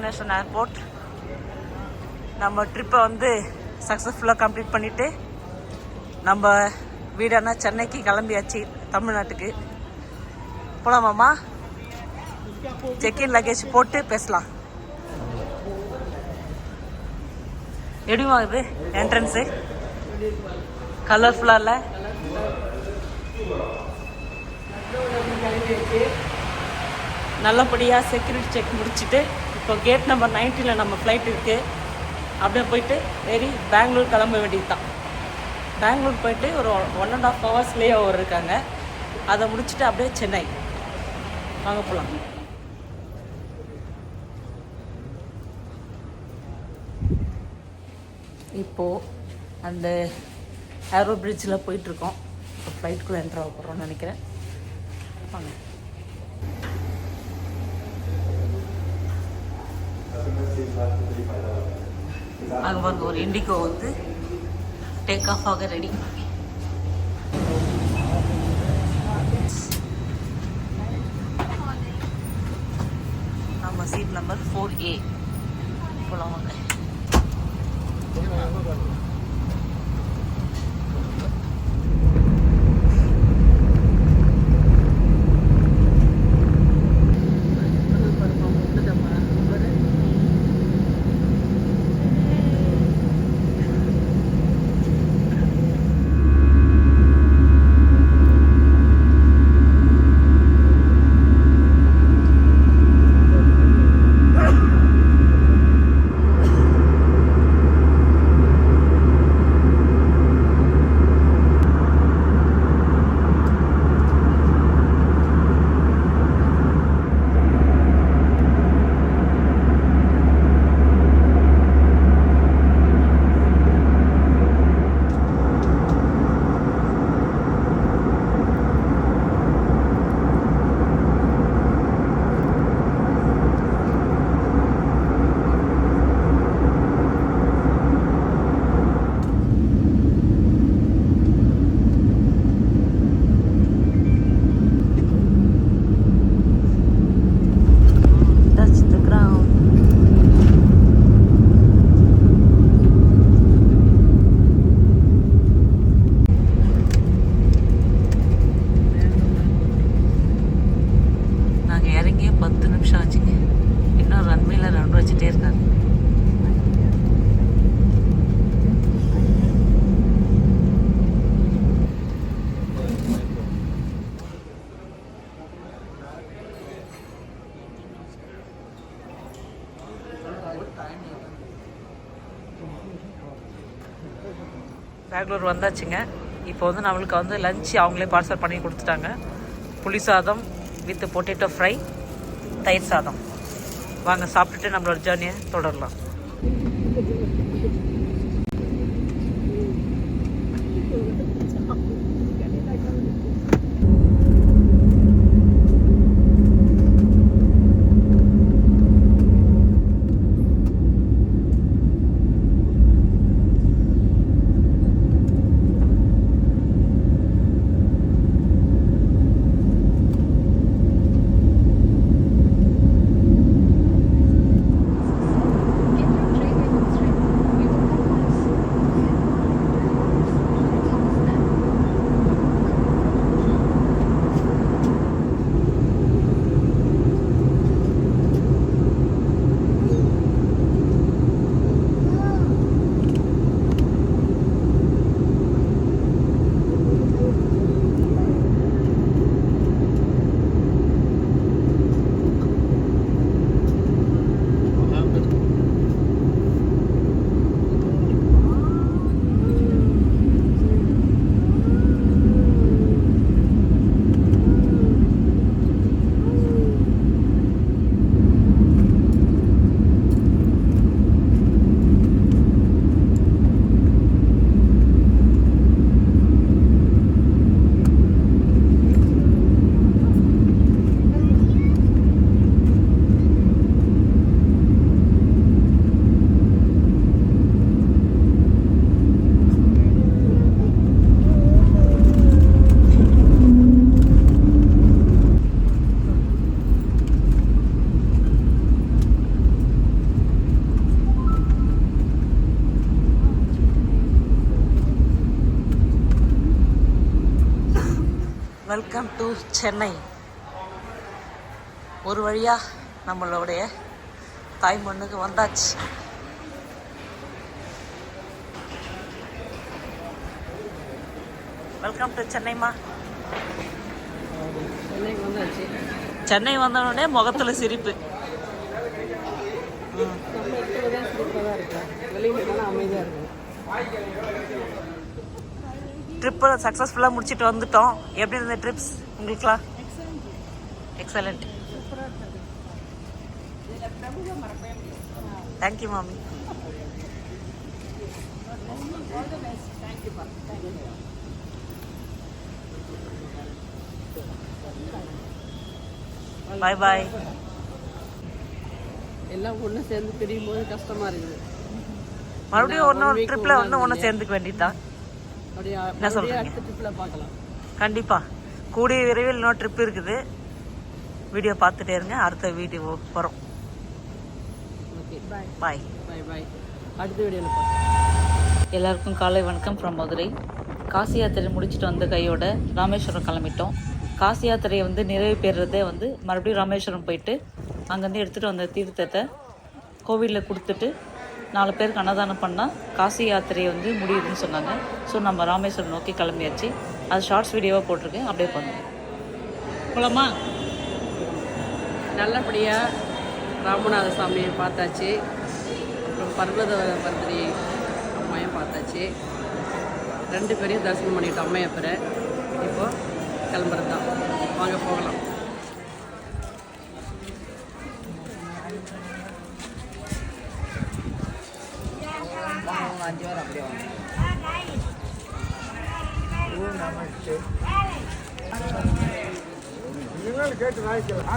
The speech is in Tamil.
International airport. நம்ம ட்ரிப்பை வந்து சக்ஸஸ்ஃபுல்லாக கம்ப்ளீட் பண்ணிவிட்டு நம்ம வீடானா சென்னைக்கு கிளம்பியாச்சு, தமிழ்நாட்டுக்கு. போகலாமாம்மா? செக்இன் லக்கேஜ் போட்டு பேசலாம். எப்படிமா இது என்ட்ரன்ஸு? கலர்ஃபுல்லாக இல்லை? நல்லபடியாக செக்யூரிட்டி செக் முடிச்சுட்டு இப்போ கேட் நம்பர் 90 நம்ம ஃப்ளைட் இருக்குது. அப்படியே போயிட்டு ஏறி பெங்களூர் கிளம்ப வேண்டியது தான். பெங்களூர் போயிட்டு ஒரு 1.5 hours லே ஓவர் இருக்காங்க. அதை முடிச்சுட்டு அப்படியே சென்னை. வாங்க போகலாம். இப்போது அந்த ஏரோ பிரிட்ஜில் போயிட்டுருக்கோம். இப்போ ஃப்ளைட்டுக்குள்ளே என்ட்ரு ஆக போகிறோம்னு நினைக்கிறேன். வாங்க. அங்கே பாருங்க, ஒரு இண்டிகோ வந்து டேக் ஆஃப் ஆக ரெடி. நம்ம சீட் நம்பர் 4A போகலாம். வாங்க. பெங்களூர் வந்தாச்சுங்க. இப்போ வந்து நம்மளுக்கு வந்து லஞ்ச் அவங்களே பார்சல் பண்ணி கொடுத்துட்டாங்க. புளி சாதம் வித் பொட்டேட்டோ ஃப்ரை, தயிர் சாதம். வாங்க சாப்பிட்டுட்டு நம்மளோட ஜேர்னியை தொடரலாம். Welcome to Chennai. ஒரு வழியாக நம்மளுடைய தாய் மண்ணுக்கு வந்தாச்சு. வெல்கம் டு சென்னைம்மா. சென்னைக்கு வந்தாச்சு. சென்னை வந்தோடனே முகத்தில் சிரிப்பு. நம்ம இருக்கிறதே சிரிப்பாக தான் இருக்கேன். வெளியில் போனால் அமைதியாக இருக்கும். ட்ரிப்பை சக்ஸஸ்ஃபுல்லாக முடிச்சுட்டு வந்துட்டோம். எப்படி இருந்த ட்ரிப்ஸ் உங்களுக்குலாம்? எக்ஸலண்ட். தேங்க்யூ மாமி. பாய் பாய். எல்லாம் ஒன்று சேர்ந்து பிரியும் போது கஷ்டமாக இருக்குது. மறுபடியும் ஒன்று ட்ரிப்பில் ஒன்று சேர்ந்துக்க வேண்டியதுதான். அப்படியே என்ன சொல்றீங்க? அடுத்த ட்ரிப்பில் பார்க்கலாம். கண்டிப்பாக கூடிய விரைவில் இன்னொரு ட்ரிப் இருக்குது. வீடியோ பார்த்துட்டே இருங்க. அடுத்த வீடியோ வரும். ஓகே பாய் பாய் பாய் பாய். அடுத்த வீடியோவில் பார்க்கலாம். எல்லாருக்கும் காலை வணக்கம் ஃப்ரம் மதுரை. காசி யாத்திரை முடிச்சுட்டு வந்த கையோட ராமேஸ்வரம் கிளம்பிட்டோம். காசி யாத்திரையை நிறைவு பெறுறதே மறுபடியும் ராமேஸ்வரம் போயிட்டு அங்கேருந்து எடுத்துகிட்டு வந்த தீர்த்தத்தை கோவிலில் கொடுத்துட்டு 4 பேருக்கு அன்னதானம் பண்ணால் காசி யாத்திரையை முடியுதுன்னு சொன்னாங்க. ஸோ நம்ம ராமேஸ்வரம் நோக்கி கிளம்பியாச்சு. அது ஷார்ட்ஸ் வீடியோவாக போட்டிருக்கேன், அப்படியே பண்ணுங்க. போலாமா? நல்லபடியாக ராமநாத சாமியை பார்த்தாச்சு. அப்புறம் பர்வதவர பர்திரி அம்மையும் பார்த்தாச்சு. 2 பேரையும் தரிசனம் பண்ணிட்டோம் அம்மையப்பரை. இப்போது கிளம்புறது தான். வாங்க போகலாம். கேட்டு வாங்கிக்கலாம்.